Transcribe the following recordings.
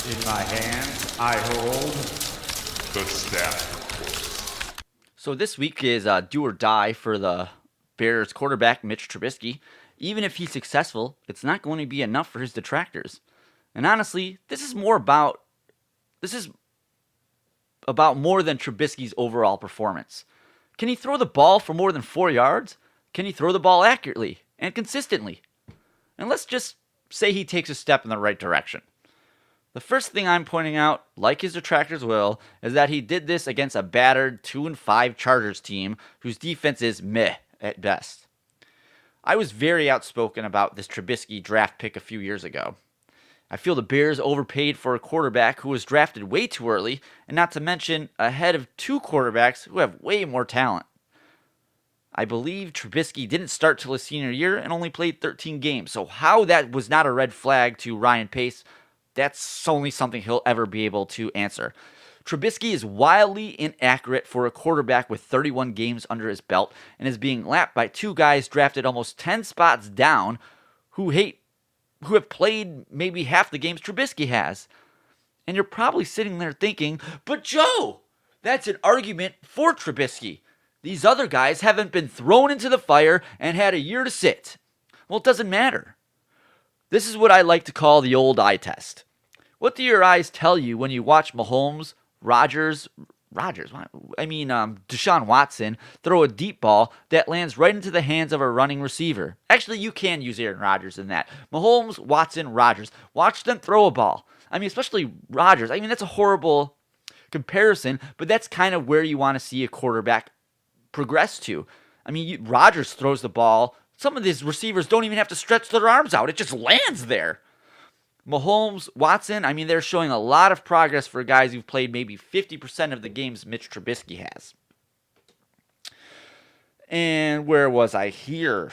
In my hands, I hold The staff report. So this week is do or die for the Bears quarterback, Mitch Trubisky. Even if he's successful, it's not going to be enough for his detractors. And honestly, this is about more than Trubisky's overall performance. Can he throw the ball for more than 4 yards? Can he throw the ball accurately and consistently? And let's just say he takes a step in the right direction. The first thing I'm pointing out, like his detractors will, is that he did this against a battered 2-5 Chargers team whose defense is meh at best. I was very outspoken about this Trubisky draft pick a few years ago. I feel the Bears overpaid for a quarterback who was drafted way too early, and not to mention ahead of two quarterbacks who have way more talent. I believe Trubisky didn't start till his senior year and only played 13 games, so how that was not a red flag to Ryan Pace, that's only something he'll ever be able to answer. Trubisky is wildly inaccurate for a quarterback with 31 games under his belt and is being lapped by two guys drafted almost 10 spots down who have played maybe half the games Trubisky has. And you're probably sitting there thinking, but Joe, that's an argument for Trubisky. These other guys haven't been thrown into the fire and had a year to sit. Well, it doesn't matter. This is what I like to call the old eye test. What do your eyes tell you when you watch Mahomes, Deshaun Watson throw a deep ball that lands right into the hands of a running receiver? Actually, you can use Aaron Rodgers in that. Mahomes, Watson, Rodgers. Watch them throw a ball. Especially Rodgers. That's a horrible comparison, but that's kind of where you want to see a quarterback progress to. Rodgers throws the ball. Some of these receivers don't even have to stretch their arms out. It just lands there. Mahomes, Watson, they're showing a lot of progress for guys who've played maybe 50% of the games Mitch Trubisky has. And where was I here?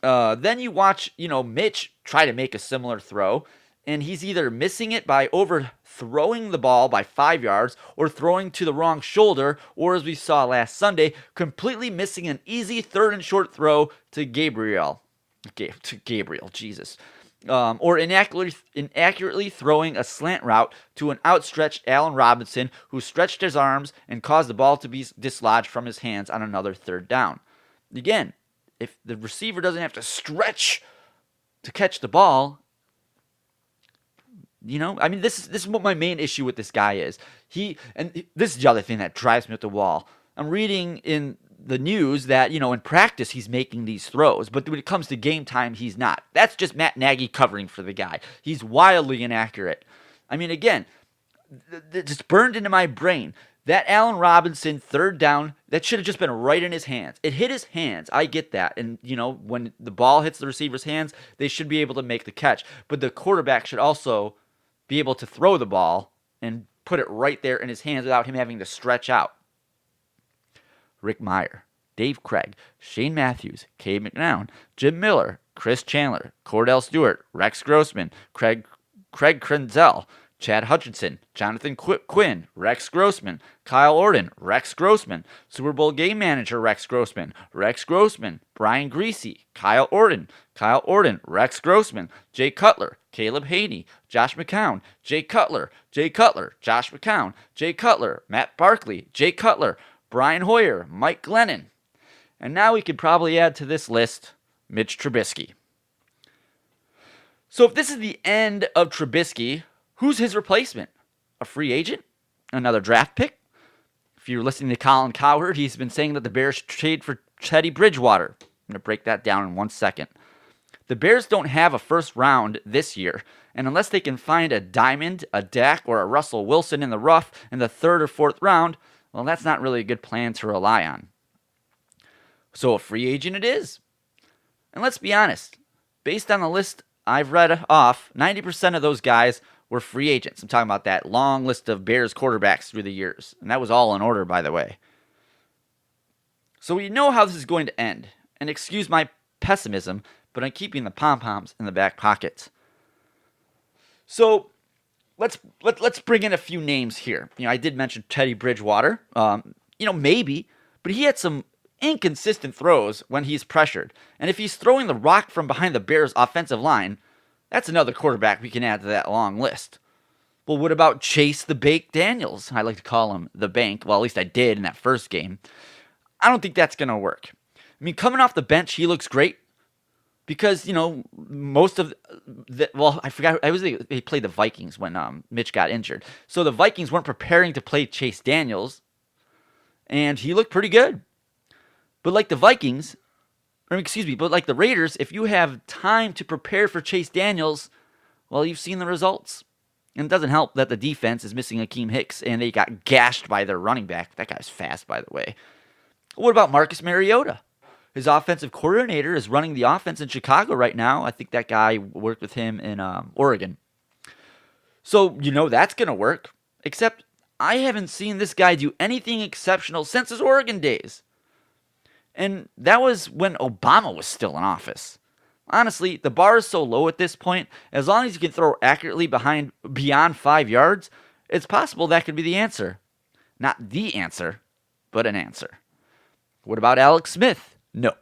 Then you watch, Mitch try to make a similar throw, and he's either missing it by overthrowing the ball by 5 yards or throwing to the wrong shoulder, or as we saw last Sunday, completely missing an easy third and short throw to Gabriel, Jesus. Or inaccurately throwing a slant route to an outstretched Allen Robinson who stretched his arms and caused the ball to be dislodged from his hands on another third down. Again, if the receiver doesn't have to stretch to catch the ball, this is what my main issue with this guy is. This is the other thing that drives me up the wall. I'm reading in the news that, in practice he's making these throws, but when it comes to game time, he's not. That's just Matt Nagy covering for the guy. He's wildly inaccurate. Again, just burned into my brain. That Allen Robinson third down, that should have just been right in his hands. It hit his hands. I get that. And, when the ball hits the receiver's hands, they should be able to make the catch. But the quarterback should also be able to throw the ball and put it right there in his hands without him having to stretch out. Rick Meyer, Dave Craig, Shane Matthews, Cade McNown, Jim Miller, Chris Chandler, Cordell Stewart, Rex Grossman, Craig Krenzel, Chad Hutchinson, Jonathan Quinn, Rex Grossman, Kyle Orton, Rex Grossman, Super Bowl game manager Rex Grossman, Brian Greasy, Kyle Orton, Rex Grossman, Jay Cutler, Caleb Haney, Josh McCown, Jay Cutler, Josh McCown, Jay Cutler, Matt Barkley, Jay Cutler, Brian Hoyer, Mike Glennon. And now we could probably add to this list Mitch Trubisky. So if this is the end of Trubisky, who's his replacement? A free agent? Another draft pick? If you're listening to Colin Cowherd, he's been saying that the Bears trade for Teddy Bridgewater. I'm going to break that down in 1 second. The Bears don't have a first round this year, and unless they can find a Diamond, a Dak, or a Russell Wilson in the rough in the third or fourth round, well, that's not really a good plan to rely on. So a free agent it is. And let's be honest, based on the list I've read off, 90% of those guys were free agents. I'm talking about that long list of Bears quarterbacks through the years. And that was all in order, by the way. So we know how this is going to end. And excuse my pessimism, but I'm keeping the pom-poms in the back pocket. So let's bring in a few names here. I did mention Teddy Bridgewater. Maybe, but he had some inconsistent throws when he's pressured. And if he's throwing the rock from behind the Bears' offensive line, that's another quarterback we can add to that long list. Well, what about Chase the Bake Daniels? I like to call him the bank. Well, at least I did in that first game. I don't think that's going to work. I mean, coming off the bench, he looks great because, most of I forgot. They played the Vikings when Mitch got injured. So the Vikings weren't preparing to play Chase Daniels, and he looked pretty good. But like the but like the Raiders, if you have time to prepare for Chase Daniels, well, you've seen the results. And it doesn't help that the defense is missing Akeem Hicks, and they got gashed by their running back. That guy's fast, by the way. What about Marcus Mariota? His offensive coordinator is running the offense in Chicago right now. I think that guy worked with him in Oregon. So, that's going to work. Except I haven't seen this guy do anything exceptional since his Oregon days. And that was when Obama was still in office. Honestly, the bar is so low at this point, as long as you can throw accurately beyond 5 yards, it's possible that could be the answer. Not the answer, but an answer. What about Alex Smith? No.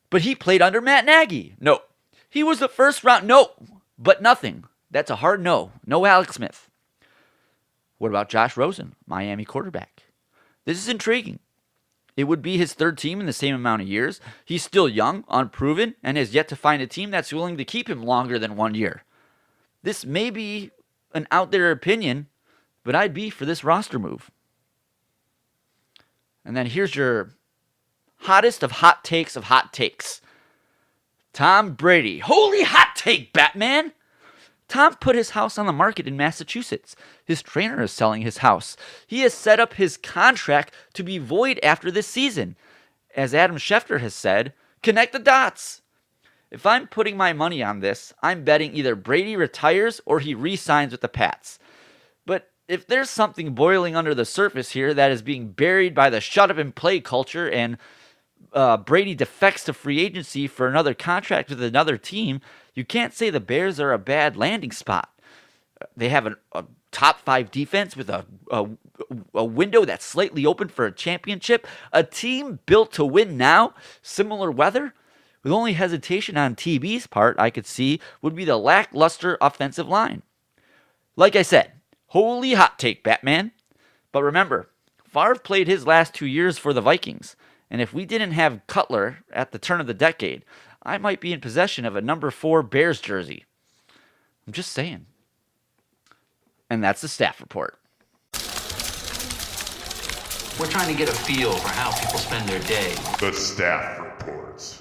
But he played under Matt Nagy? No. He was the first round? No. But nothing. That's a hard no. No Alex Smith. What about Josh Rosen, Miami quarterback? This is intriguing. It would be his third team in the same amount of years. He's still young, unproven, and has yet to find a team that's willing to keep him longer than 1 year. This may be an out there opinion, but I'd be for this roster move. And then here's your hottest of hot takes of hot takes. Tom Brady. Holy hot take, Batman! Tom put his house on the market in Massachusetts. His trainer is selling his house. He has set up his contract to be void after this season. As Adam Schefter has said, connect the dots. If I'm putting my money on this, I'm betting either Brady retires or he re-signs with the Pats. But if there's something boiling under the surface here that is being buried by the shut up and play culture and Brady defects to free agency for another contract with another team, you can't say the Bears are a bad landing spot. They have a top 5 defense with a window that's slightly open for a championship. A team built to win now, similar weather. The only hesitation on TB's part I could see would be the lackluster offensive line. Like I said, holy hot take, Batman. But remember, Favre played his last 2 years for the Vikings. And if we didn't have Cutler at the turn of the decade, I might be in possession of a number 4 Bears jersey. I'm just saying. And that's the staff report. We're trying to get a feel for how people spend their day. The staff reports.